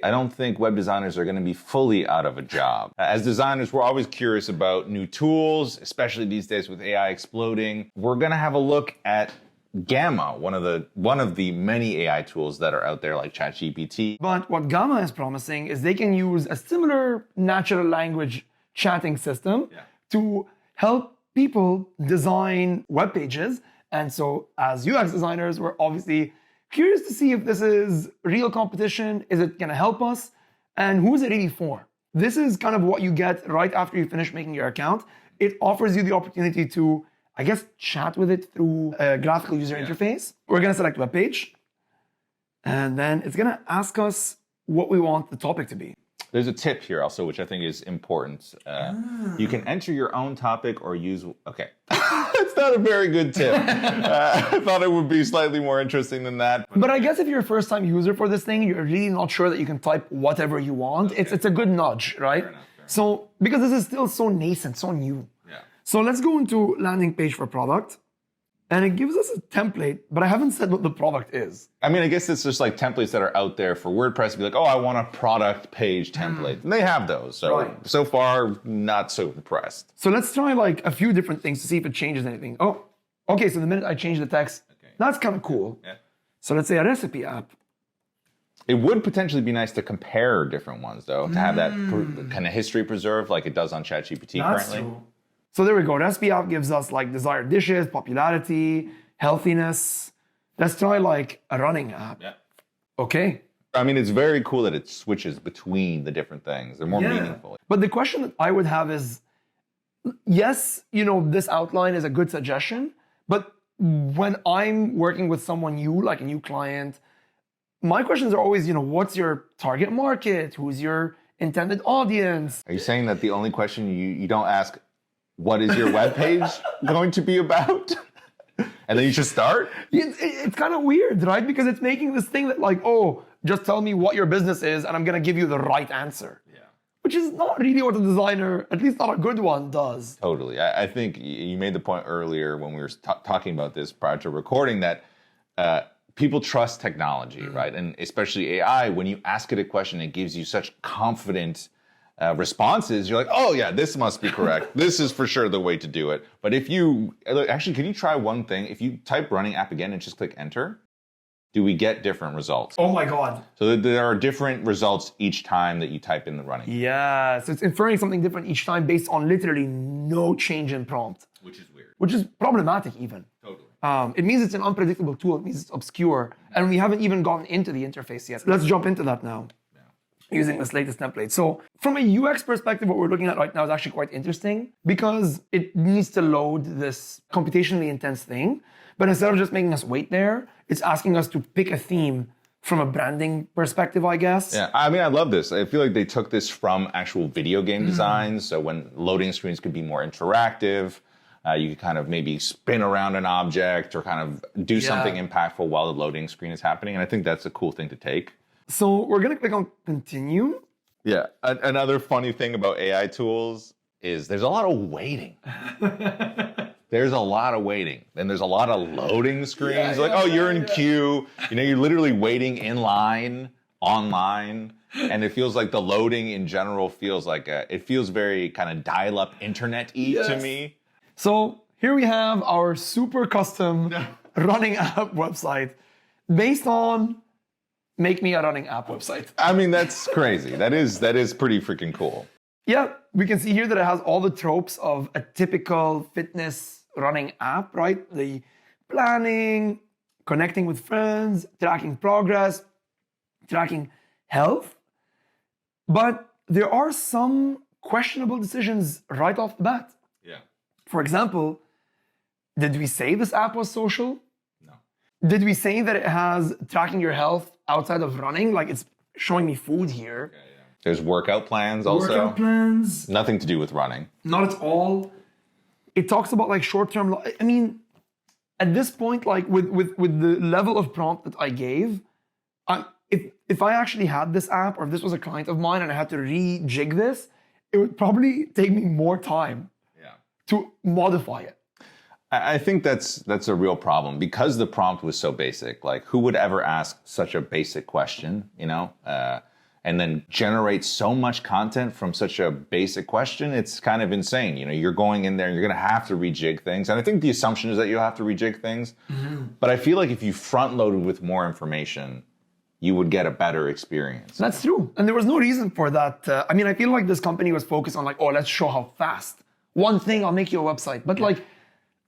I don't think web designers are going to be fully out of a job. As designers, we're always curious about new tools, especially these days with AI exploding. We're going to have a look at Gamma, one of the many AI tools that are out there like ChatGPT. But what Gamma is promising is they can use a similar natural language chatting system to help people design web pages. And so as UX designers, we're obviously curious to see if this is real competition. Is it going to help us? And who is it really for? This is kind of what you get right after you finish making your account. It offers you the opportunity to, I guess, chat with it through a graphical user interface. We're going to select web page. And then it's going to ask us what we want the topic to be. There's a tip here also, which I think is important. You can enter your own topic or use... Okay. It's not a very good tip. I thought it would be slightly more interesting than that. But I guess if you're a first-time user for this thing, you're really not sure that you can type whatever you want. Okay. It's a good nudge, right? Fair enough. So, because this is still so nascent, so new. Yeah. So let's go into landing page for product. And it gives us a template, but I haven't said what the product is. I mean, I guess it's just like templates that are out there for WordPress to be like, oh, I want a product page template. And they have those. So, so far, not so impressed. So let's try like a few different things to see if it changes anything. Oh, okay. So the minute I change the text, that's kind of cool. Yeah. So let's say a recipe app. It would potentially be nice to compare different ones, though, to have that kind of history preserved like it does on ChatGPT currently. True. So there we go. Recipe app gives us like desired dishes, popularity, healthiness. Let's try like a running app. Yeah. Okay. I mean, it's very cool that it switches between the different things. They're more meaningful. But the question that I would have is, yes, this outline is a good suggestion, but when I'm working with someone new, like a new client, my questions are always, what's your target market? Who's your intended audience? Are you saying that the only question you don't ask, what is your webpage going to be about? And then you just start? It's kind of weird, right? Because it's making this thing that like, oh, just tell me what your business is and I'm going to give you the right answer. Yeah. Which is not really what a designer, at least not a good one, does. Totally. I think you made the point earlier when we were talking about this prior to recording that people trust technology, right? And especially AI, when you ask it a question, it gives you such confident responses. You're like, oh yeah, this must be correct. This is for sure the way to do it. But if you, actually, can you try one thing? If you type running app again and just click enter, do we get different results? Oh my God. So there are different results each time that you type in the running. Yeah, so it's inferring something different each time based on literally no change in prompt. Which is weird. Which is problematic even. Totally. It means it's an unpredictable tool. It means it's obscure. And we haven't even gotten into the interface yet. Let's jump into that now. Using this latest template. So from a UX perspective, what we're looking at right now is actually quite interesting because it needs to load this computationally intense thing. But instead of just making us wait there, it's asking us to pick a theme from a branding perspective, I guess. Yeah, I mean, I love this. I feel like they took this from actual video game designs. So when loading screens could be more interactive, you could kind of maybe spin around an object or kind of do something impactful while the loading screen is happening. And I think that's a cool thing to take. So we're going to click on continue. Yeah. Another funny thing about AI tools is there's a lot of waiting. There's a lot of waiting. And there's a lot of loading screens. You're in queue. You're literally waiting in line, online. And it feels like the loading in general feels like it feels very kind of dial-up internet-y to me. So here we have our super custom running app website based on make me a running app website. I mean, that's crazy. That is pretty freaking cool. Yeah, we can see here that it has all the tropes of a typical fitness running app, right? The planning, connecting with friends, tracking progress, tracking health. But there are some questionable decisions right off the bat. Yeah. For example, did we say this app was social? No. Did we say that it has tracking your health outside of running? Like it's showing me food here. Okay, yeah. There's workout plans also. Workout plans. Nothing to do with running. Not at all. It talks about like short-term, I mean, at this point, like with the level of prompt that I gave, if I actually had this app or if this was a client of mine and I had to rejig this, it would probably take me more time to modify it. I think that's a real problem because the prompt was so basic. Like, who would ever ask such a basic question? and then generate so much content from such a basic question. It's kind of insane. You're going in there and you're going to have to rejig things. And I think the assumption is that you'll have to rejig things. But I feel like if you front loaded with more information, you would get a better experience. That's true. And there was no reason for that. I feel like this company was focused on let's show how fast. One thing, I'll make you a website. But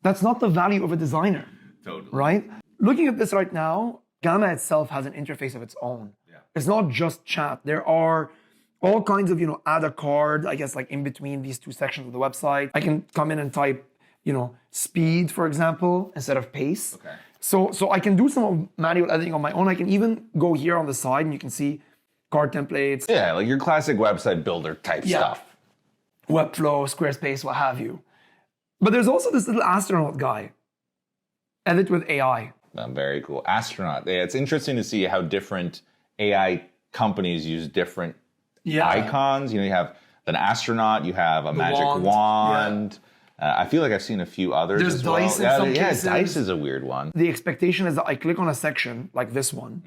that's not the value of a designer. Totally. Right? Looking at this right now, Gamma itself has an interface of its own. Yeah. It's not just chat. There are all kinds of, add a card, I guess, in between these two sections of the website. I can come in and type, speed, for example, instead of pace. Okay. So I can do some manual editing on my own. I can even go here on the side and you can see card templates. Yeah, like your classic website builder type stuff. Webflow, Squarespace, what have you. But there's also this little astronaut guy. Edit with AI. Very cool. Astronaut. Yeah, it's interesting to see how different AI companies use different icons. You have an astronaut, you have a magic wand. I feel like I've seen a few others There's as well. dice in some cases. Dice is a weird one. The expectation is that I click on a section like this one.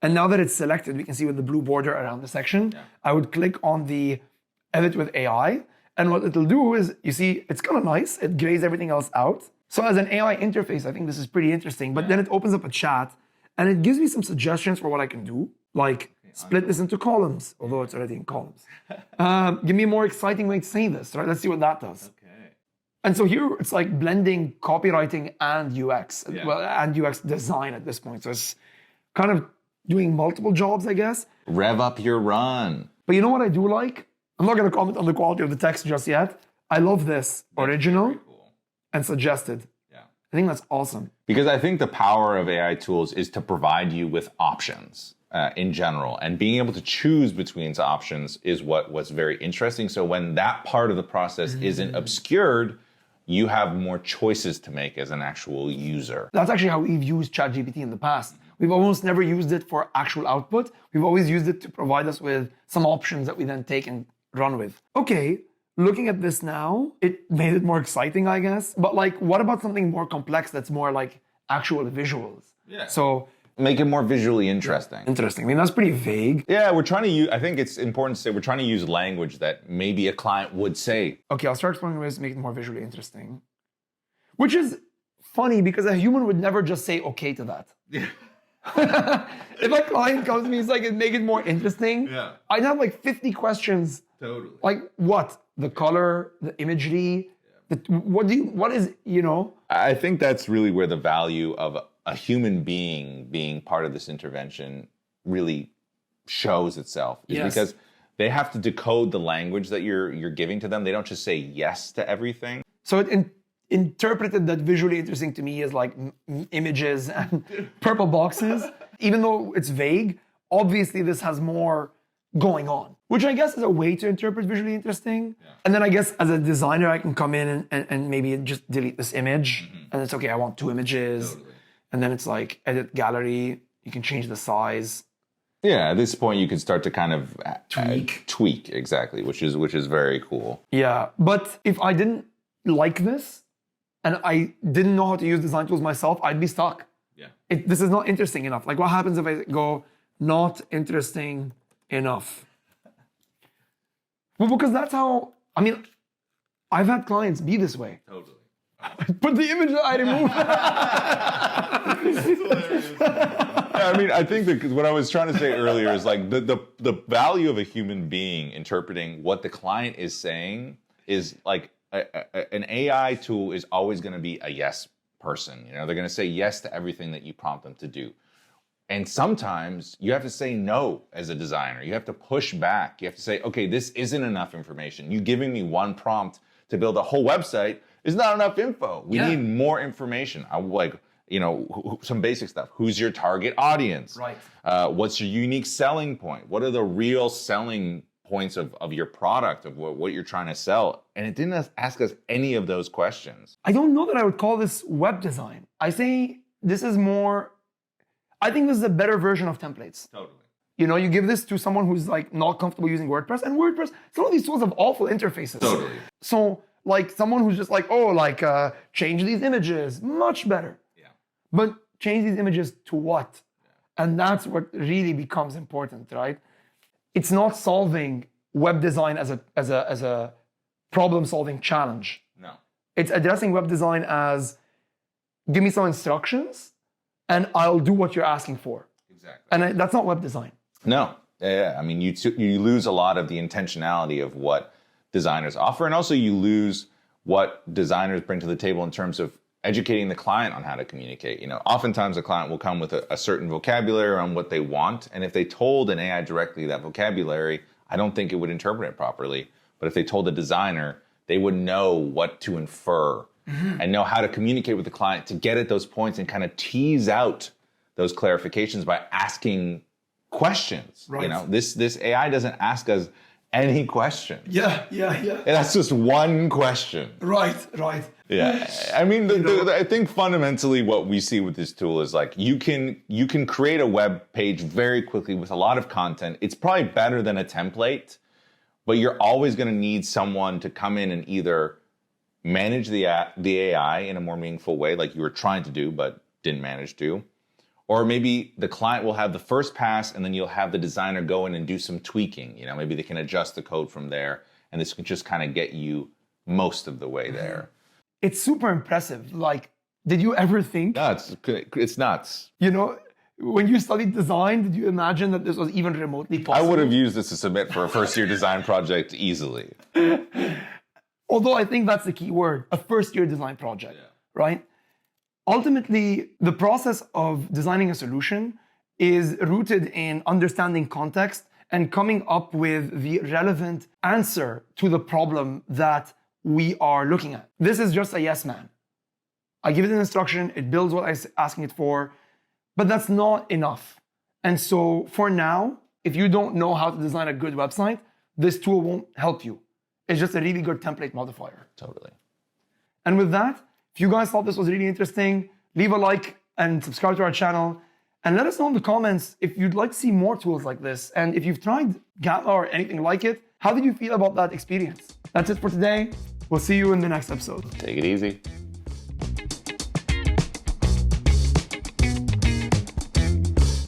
And now that it's selected, we can see with the blue border around the section, I would click on the edit with AI. And what it'll do is, you see, it's kind of nice. It grays everything else out. So as an AI interface, I think this is pretty interesting. But then it opens up a chat and it gives me some suggestions for what I can do. Like split this into columns, although it's already in columns. Give me a more exciting way to say this, right? Let's see what that does. Okay. And so here it's like blending copywriting and UX, and UX design at this point. So it's kind of doing multiple jobs, I guess. Rev up your run. But you know what I do like? I'm not going to comment on the quality of the text just yet. I love this. Original and suggested. Yeah. I think that's awesome. Because I think the power of AI tools is to provide you with options in general. And being able to choose between options is what's very interesting. So when that part of the process isn't obscured, you have more choices to make as an actual user. That's actually how we've used ChatGPT in the past. We've almost never used it for actual output. We've always used it to provide us with some options that we then take and run with. Okay, looking at this now, it made it more exciting, I guess. But what about something more complex that's more like actual visuals? Yeah. So make it more visually interesting. Interesting. That's pretty vague. Yeah, we're trying to use, I think it's important to say, we're trying to use language that maybe a client would say. Okay, I'll start exploring ways to make it more visually interesting. Which is funny because a human would never just say okay to that. Yeah. If a client comes to me, it's make it more interesting. Yeah. I'd have 50 questions. Totally. What? The color, the imagery, what is. I think that's really where the value of a human being part of this intervention really shows itself. Is because they have to decode the language that you're giving to them. They don't just say yes to everything. So it interpreted that visually interesting to me as images and purple boxes. Even though it's vague, obviously this has more going on, which I guess is a way to interpret visually interesting. Yeah. And then I guess as a designer, I can come in and maybe just delete this image. And it's okay, I want 2 images. Totally. And then it's edit gallery. You can change the size. Yeah, at this point you can start to kind of tweak exactly, which is very cool. Yeah, but if I didn't like this and I didn't know how to use design tools myself, I'd be stuck. Yeah. This is not interesting enough. What happens if I go not interesting enough? Well, because that's how, I've had clients be this way. Totally. Put the image that I removed. I think that what I was trying to say earlier is the value of a human being interpreting what the client is saying is an AI tool is always going to be a yes person. They're going to say yes to everything that you prompt them to do. And sometimes you have to say no as a designer. You have to push back. You have to say, okay, this isn't enough information. You giving me one prompt to build a whole website is not enough info. We need more information. Some basic stuff. Who's your target audience? Right. What's your unique selling point? What are the real selling points of your product, of what you're trying to sell? And it didn't ask us any of those questions. I don't know that I would call this web design. I say this is more, I think this is a better version of templates. Totally. You give this to someone who's not comfortable using WordPress, and WordPress, some of these tools have awful interfaces. Totally. So someone who's just change these images, much better. Yeah. But change these images to what? Yeah. And that's what really becomes important, right? it's not solving web design as a problem-solving challenge. No. It's addressing web design as, give me some instructions and I'll do what you're asking for. Exactly. And that's not web design. No. Yeah. I mean, you lose a lot of the intentionality of what designers offer, and also you lose what designers bring to the table in terms of educating the client on how to communicate. You know, oftentimes a client will come with a certain vocabulary on what they want, and if they told an AI directly that vocabulary, I don't think it would interpret it properly. But if they told a designer, they would know what to infer and know how to communicate with the client to get at those points and kind of tease out those clarifications by asking questions. Right. You know, this AI doesn't ask us any question. Yeah. That's just one question. Right. Yeah, I mean, I think fundamentally what we see with this tool is like you can create a web page very quickly with a lot of content. It's probably better than a template, but you're always going to need someone to come in and either manage the AI in a more meaningful way, like you were trying to do but didn't manage to, or maybe the client will have the first pass and then you'll have the designer go in and do some tweaking. You know, maybe they can adjust the code from there, and this can just kind of get you most of the way there. It's super impressive. Like, did you ever think? No, it's nuts. You know, when you studied design, did you imagine that this was even remotely possible? I would have used this to submit for a first-year design project easily. Although I think that's the key word, a first-year design project, right? Ultimately, the process of designing a solution is rooted in understanding context and coming up with the relevant answer to the problem that we are looking at. This is just a yes man. I give it an instruction, it builds what I'm asking it for, but that's not enough. And so for now, if you don't know how to design a good website, this tool won't help you. It's just a really good template modifier. Totally. And with that, if you guys thought this was really interesting, leave a like and subscribe to our channel. And let us know in the comments if you'd like to see more tools like this. And if you've tried Gamma or anything like it, how did you feel about that experience? That's it for today. We'll see you in the next episode. Take it easy.